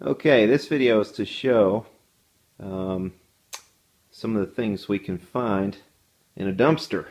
Okay, this video is to show some of the things we can find in a dumpster.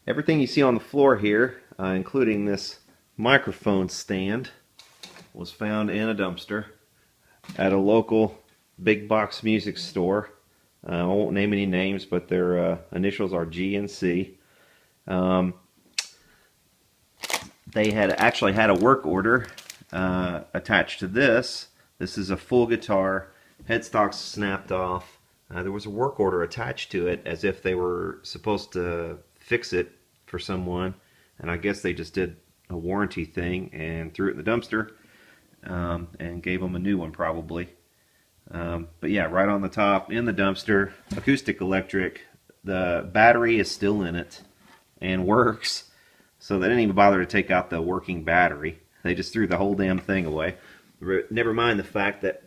Everything you see on the floor here, including this microphone stand, was found in a dumpster at a local big box music store. I won't name any names, but their initials are G and C. They had actually had a work order attached to this. This is a full guitar. Headstock's snapped off. There was a work order attached to it as if they were supposed to fix it for someone, and I guess they just did a warranty thing and threw it in the dumpster and gave them a new one probably. But yeah, right on the top in the dumpster, Acoustic electric. The battery is still in it and works. So they didn't even bother to take out the working battery. They just threw the whole damn thing away. Never mind the fact that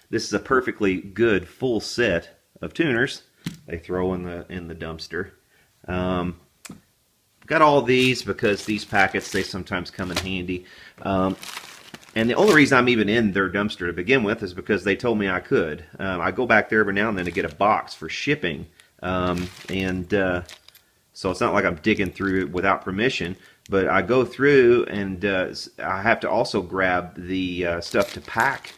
this is a perfectly good full set of tuners they throw in the dumpster. Got all these because these packets, they sometimes come in handy. And the only reason I'm even in their dumpster to begin with is because they told me I could. I go back there every now and then to get a box for shipping. So it's not like I'm digging through it without permission, but I go through and I have to also grab the stuff to pack.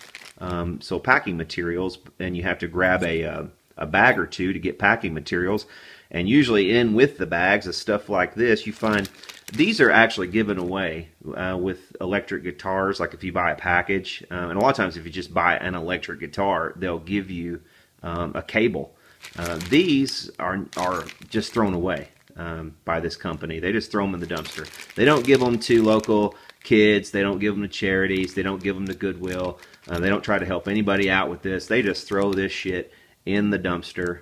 So packing materials, and you have to grab a bag or two to get packing materials. And usually in with the bags of stuff like this, you find these are actually given away with electric guitars, like if you buy a package. And a lot of times if you just buy an electric guitar, they'll give you a cable. These are just thrown away by this company. They just throw them in the dumpster. They don't give them to local kids. They don't give them to charities. They don't give them to Goodwill. They don't try to help anybody out with this. They just throw this shit in the dumpster.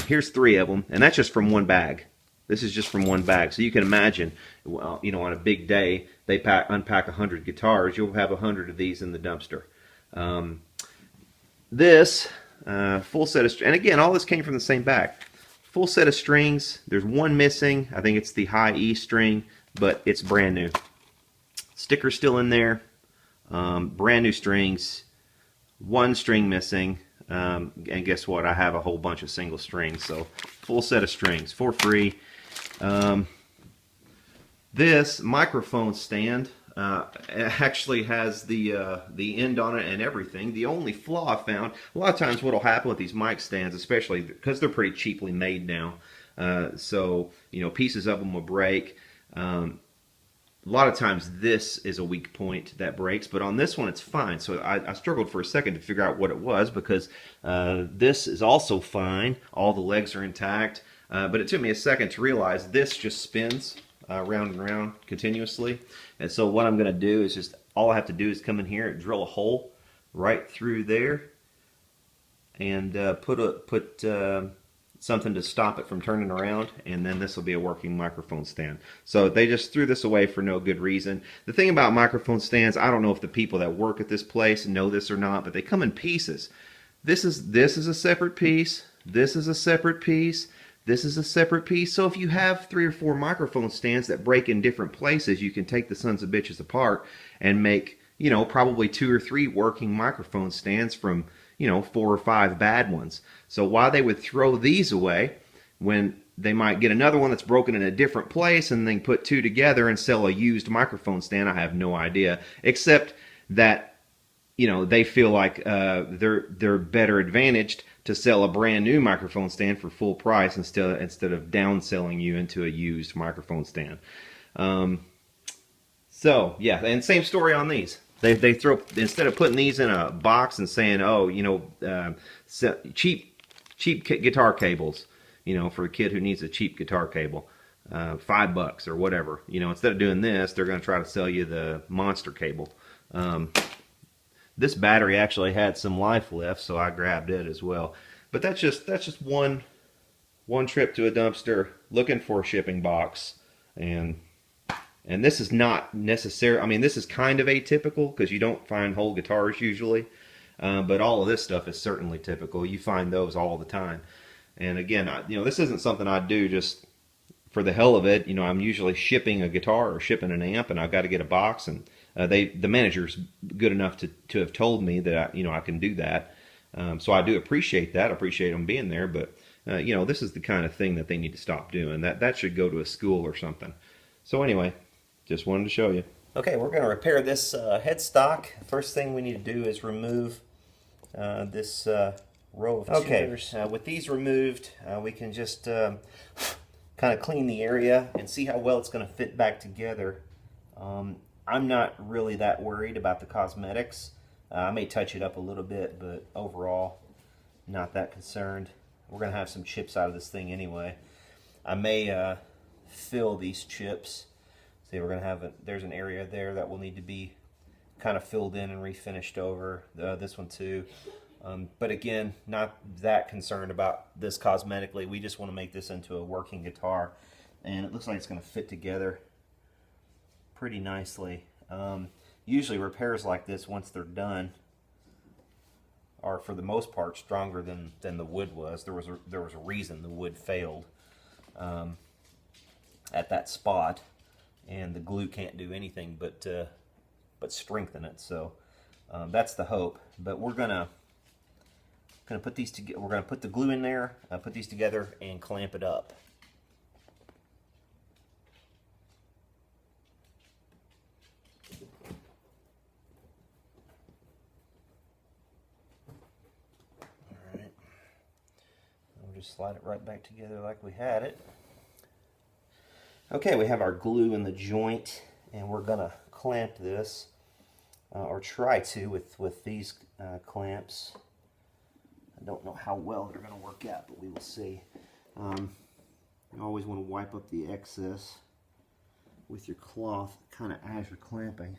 Here's 3 of them, and that's just from one bag. This is just from one bag. So you can imagine, well, you know, on a big day, they unpack 100 guitars. You'll have 100 of these in the dumpster. This full set of, and again, all this came from the same bag. Full set of strings. There's one missing. I think it's the high E string, but it's brand new. Sticker's still in there. Brand new strings. One string missing. And guess what? I have a whole bunch of single strings. So full set of strings for free. This microphone stand actually has the end on it and everything. The only flaw I found, a lot of times what will happen with these mic stands, especially because they're pretty cheaply made now, so you know, pieces of them will break. A lot of times this is a weak point that breaks, but on this one it's fine. So I struggled for a second to figure out what it was, because this is also fine. All the legs are intact, but it took me a second to realize this just spins round and round continuously. And so what I'm going to do is just, all I have to do is come in here and drill a hole right through there and put something to stop it from turning around, and then this will be a working microphone stand. So they just threw this away for no good reason. The thing about microphone stands, I don't know if the people that work at this place know this or not, but they come in pieces. This is a separate piece. This is a separate piece. This is a separate piece. So if you have 3 or 4 microphone stands that break in different places, you can take the sons of bitches apart and make, you know, probably 2 or 3 working microphone stands from, you know, 4 or 5 bad ones. So why they would throw these away when they might get another one that's broken in a different place and then put 2 together and sell a used microphone stand, I have no idea. Except that, you know, they feel like they're better advantaged to sell a brand new microphone stand for full price instead of downselling you into a used microphone stand. So yeah, and same story on these. They throw, instead of putting these in a box and saying, oh, you know, cheap guitar cables, you know, for a kid who needs a cheap guitar cable, $5 or whatever. You know, instead of doing this, they're going to try to sell you the monster cable. This battery actually had some life left, so I grabbed it as well. But that's just one trip to a dumpster looking for a shipping box, and this is not necessary. I mean, this is kind of atypical because you don't find whole guitars usually, but all of this stuff is certainly typical. You find those all the time. And again, you know, this isn't something I do just for the hell of it, I'm usually shipping a guitar or shipping an amp, and I've got to get a box. And the manager's good enough to have told me that I can do that. So I do appreciate that. I appreciate them being there, but this is the kind of thing that they need to stop doing. That should go to a school or something. So anyway, just wanted to show you. Okay, we're going to repair this headstock. First thing we need to do is remove this row of tuners. With these removed, we can just kind of clean the area and see how well it's going to fit back together. I'm not really that worried about the cosmetics. I may touch it up a little bit, but overall, not that concerned. We're going to have some chips out of this thing anyway. I may fill these chips. See, we're going to have there's an area there that will need to be kind of filled in and refinished over. This one too. But again, not that concerned about this cosmetically. We just want to make this into a working guitar, and it looks like it's going to fit together pretty nicely. Usually repairs like this, once they're done, are for the most part stronger than the wood was. There was a reason the wood failed at that spot, and the glue can't do anything but strengthen it. So that's the hope. But we're gonna put these together. We're gonna put the glue in there, put these together, and clamp it up. All right. We'll just slide it right back together like we had it. Okay, we have our glue in the joint, and we're gonna clamp this, or try to with these clamps. I don't know how well they're going to work out, but we will see. You always want to wipe up the excess with your cloth, kind of as you're clamping.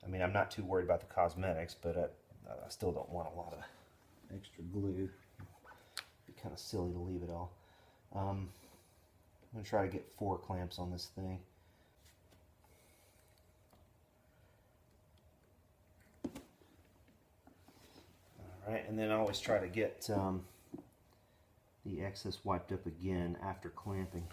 I mean, I'm not too worried about the cosmetics, but I still don't want a lot of extra glue. It'd be kind of silly to leave it all. I'm going to try to get 4 clamps on this thing. Alright, and then I always try to get the excess wiped up again after clamping.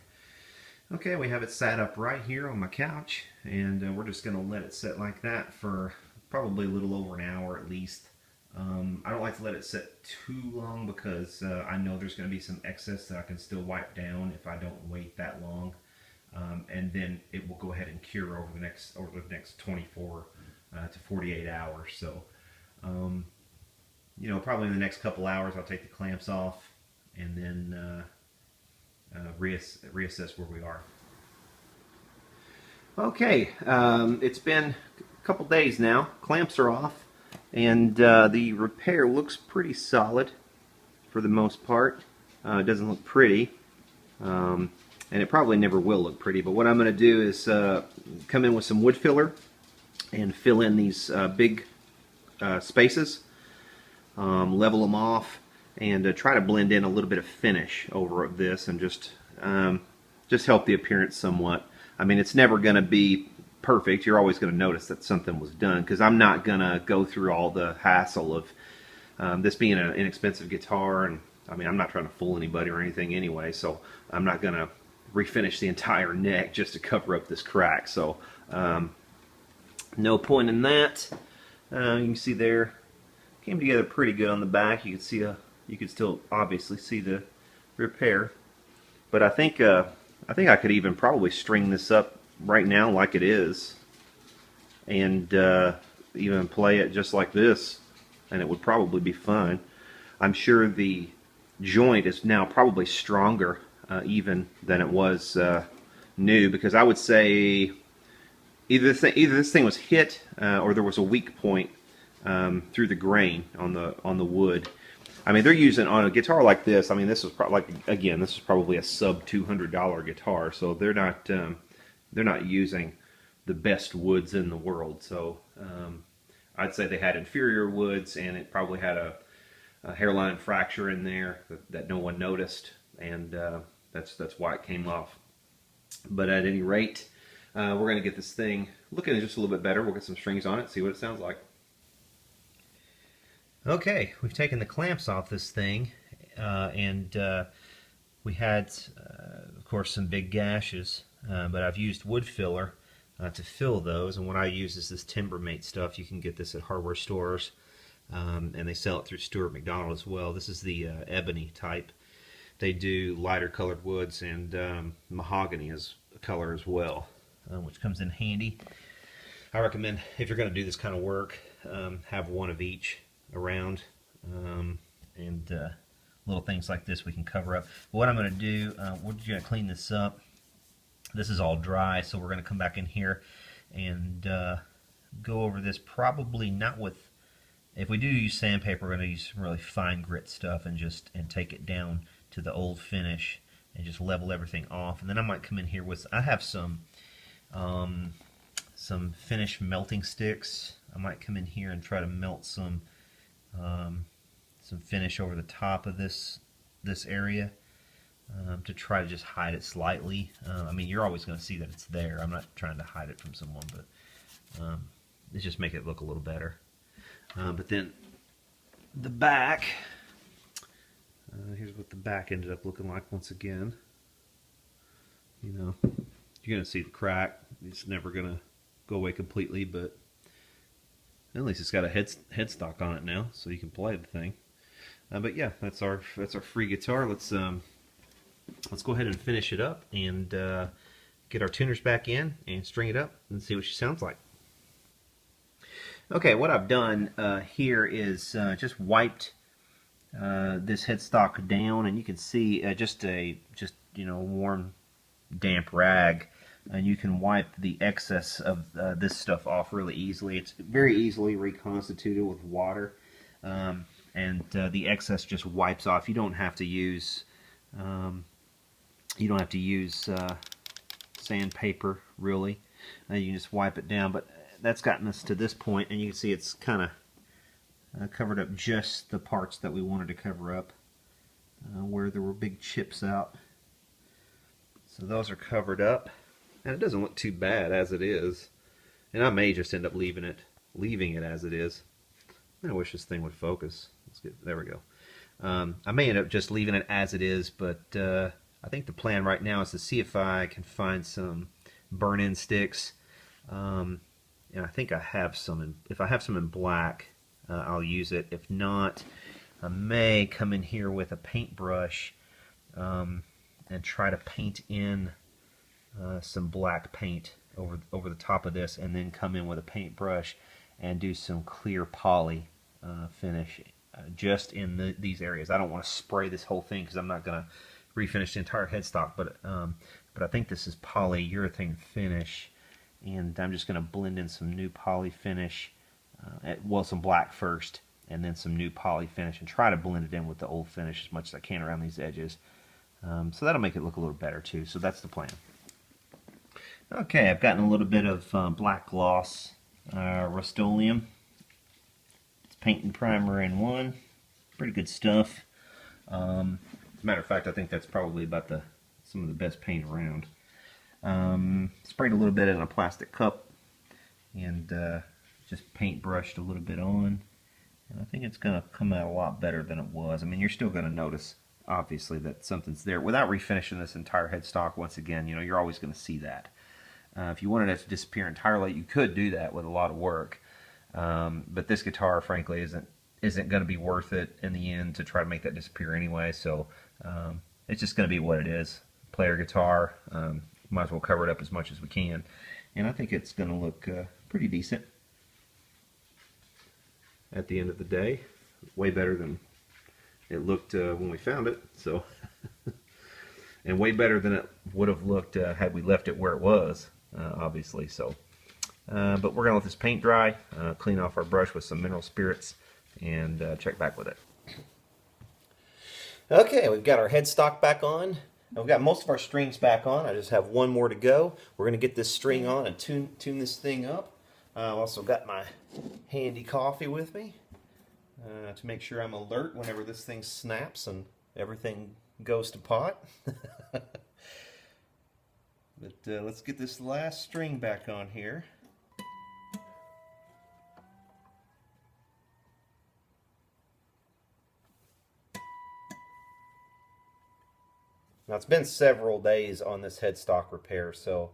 Okay, we have it sat up right here on my couch, and we're just going to let it sit like that for probably a little over an hour at least. I don't like to let it sit too long because I know there's going to be some excess that I can still wipe down if I don't wait that long, and then it will go ahead and cure over the next 24 to 48 hours. So, probably in the next couple hours I'll take the clamps off and then reassess where we are. Okay, it's been a couple days now. Clamps are off, and the repair looks pretty solid for the most part. It doesn't look pretty, and it probably never will look pretty, but what I'm going to do is come in with some wood filler and fill in these big spaces, level them off, and try to blend in a little bit of finish over this, and just help the appearance somewhat. I mean, it's never going to be perfect. You're always going to notice that something was done, because I'm not going to go through all the hassle of this being an inexpensive guitar, and I mean, I'm not trying to fool anybody or anything anyway, so I'm not going to refinish the entire neck just to cover up this crack. So no point in that. You can see there, came together pretty good on the back. You could still obviously see the repair, but I think I could even probably string this up right now like it is, and even play it just like this, and it would probably be fine. I'm sure the joint is now probably stronger even than it was new, because I would say either this thing was hit or there was a weak point through the grain on the wood. I mean, they're using, on a guitar like this, I mean, this is probably, again, this is probably a sub $200 guitar, so they're not using the best woods in the world. So I'd say they had inferior woods, and it probably had a hairline fracture in there that no one noticed, and that's why it came off. But at any rate, we're going to get this thing looking just a little bit better. We'll get some strings on it, see what it sounds like. Okay, we've taken the clamps off this thing, and We had, of course, some big gashes, but I've used wood filler to fill those, and what I use is this Timbermate stuff. You can get this at hardware stores, and they sell it through Stuart McDonald as well. This is the ebony type. They do lighter colored woods, and mahogany is a color as well, which comes in handy. I recommend, if you're going to do this kind of work, have one of each around, and little things like this we can cover up. But what I'm going to do, we're just going to clean this up. This is all dry, so we're going to come back in here and go over this. Probably not with, if we do use sandpaper, we're going to use some really fine grit stuff and take it down to the old finish and just level everything off. And then I might come in here with, I have some finish melting sticks. I might come in here and try to melt some finish over the top of this area to try to just hide it slightly. I mean, you're always going to see that it's there. I'm not trying to hide it from someone, but let's just make it look a little better. But then the back, here's what the back ended up looking like once again. You know, you're going to see the crack. It's never going to go away completely, but at least it's got a headstock on it now, so you can play the thing. But yeah, that's our free guitar. Let's go ahead and finish it up and get our tuners back in and string it up and see what she sounds like. Okay, what I've done here is just wiped this headstock down, and you can see just warm, damp rag, and you can wipe the excess of this stuff off really easily. It's very easily reconstituted with water, and the excess just wipes off. You don't have to use sandpaper really. You can just wipe it down. But that's gotten us to this point, and you can see it's kind of covered up just the parts that we wanted to cover up, where there were big chips out. So those are covered up, and it doesn't look too bad as it is. And I may just end up leaving it as it is. I wish this thing would focus. There we go. I may end up just leaving it as it is, but I think the plan right now is to see if I can find some burn-in sticks. And I think I have some. If I have some in black, I'll use it. If not, I may come in here with a paintbrush and try to paint in some black paint over the top of this, and then come in with a paintbrush and do some clear poly finish just in these areas. I don't want to spray this whole thing because I'm not going to refinish the entire headstock, but I think this is polyurethane finish, and I'm just going to blend in some new poly finish, some black first, and then some new poly finish, and try to blend it in with the old finish as much as I can around these edges. So that'll make it look a little better too. So that's the plan. Okay, I've gotten a little bit of black gloss Rust-Oleum. It's paint and primer in one. Pretty good stuff. As a matter of fact, I think that's probably about some of the best paint around. Sprayed a little bit in a plastic cup and just paint brushed a little bit on. And I think it's going to come out a lot better than it was. I mean, you're still going to notice, obviously, that something's there. Without refinishing this entire headstock, once again, you're always going to see that. If you wanted it to disappear entirely, you could do that with a lot of work. But this guitar, frankly, isn't going to be worth it in the end to try to make that disappear anyway. So it's just going to be what it is. Player guitar. Might as well cover it up as much as we can. And I think it's going to look pretty decent at the end of the day. Way better than it looked when we found it. So, and way better than it would have looked had we left it where it was, obviously. So, but we're going to let this paint dry, clean off our brush with some mineral spirits, and check back with it. Okay, we've got our headstock back on. And we've got most of our strings back on. I just have one more to go. We're going to get this string on and tune this thing up. I've also got my handy coffee with me to make sure I'm alert whenever this thing snaps and everything goes to pot. But let's get this last string back on here. Now, it's been several days on this headstock repair, so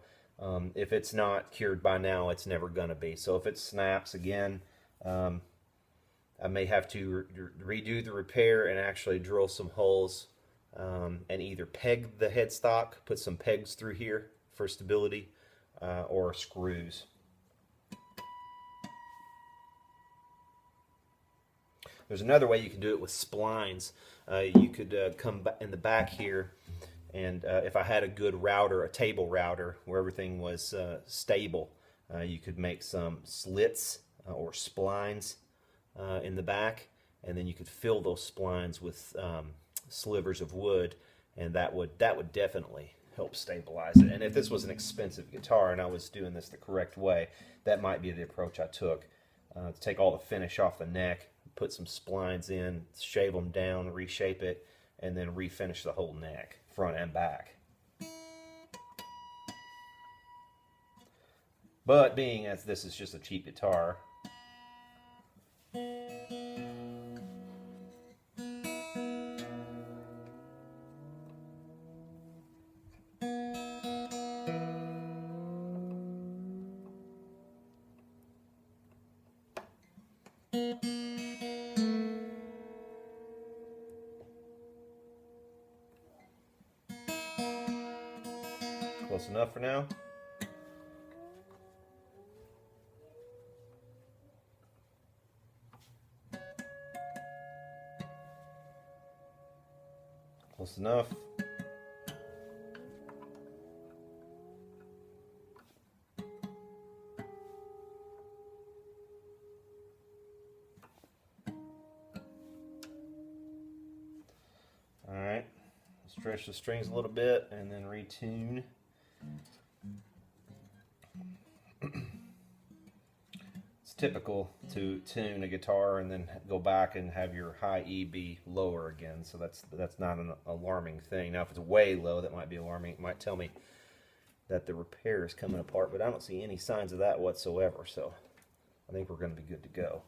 if it's not cured by now, it's never going to be. So if it snaps again, I may have to redo the repair and actually drill some holes and either peg the headstock, put some pegs through here for stability, or screws. There's another way you can do it with splines. You could come in the back here, and if I had a good router, a table router, where everything was stable, you could make some slits or splines in the back, and then you could fill those splines with slivers of wood, and that would definitely help stabilize it. And if this was an expensive guitar and I was doing this the correct way, that might be the approach I took. To take all the finish off the neck, put some splines in, shave them down, reshape it, and then refinish the whole neck, front and back. But being as this is just a cheap guitar, close enough for now. Close enough. All right, stretch the strings a little bit and then retune. It's typical to tune a guitar and then go back and have your high E be lower again, so that's not an alarming thing. Now if it's way low, that might be alarming. It might tell me that the repair is coming apart, but I don't see any signs of that whatsoever, so I think we're going to be good to go.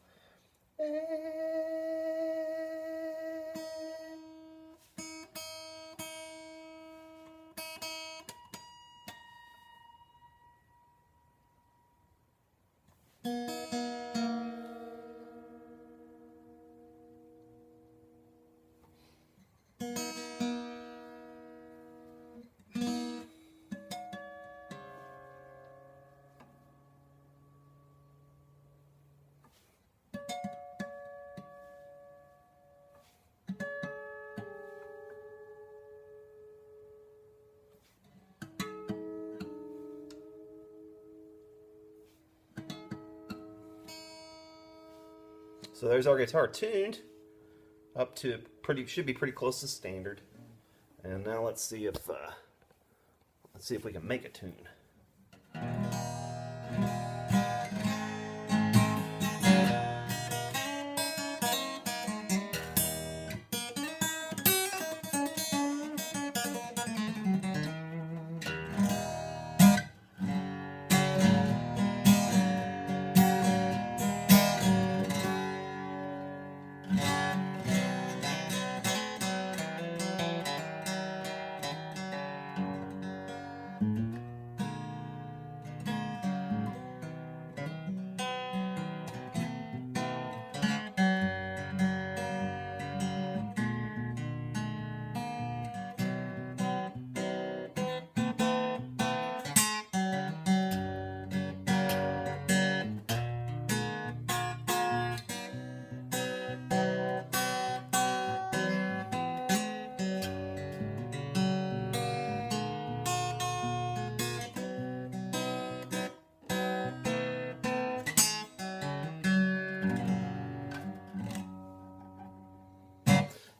So there's our guitar tuned up to should be pretty close to standard. And now let's see if we can make a tune.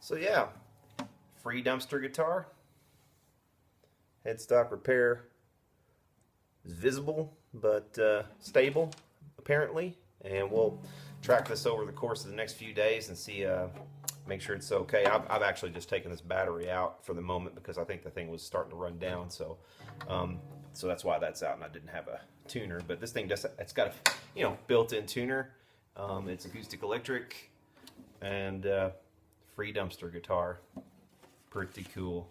So yeah, free dumpster guitar. Headstock repair is visible but stable apparently, and we'll track this over the course of the next few days and see, make sure it's okay. I've actually just taken this battery out for the moment because I think the thing was starting to run down, so so that's why that's out and I didn't have a tuner. But this thing it's got a built-in tuner. It's acoustic electric and free dumpster guitar. Pretty cool.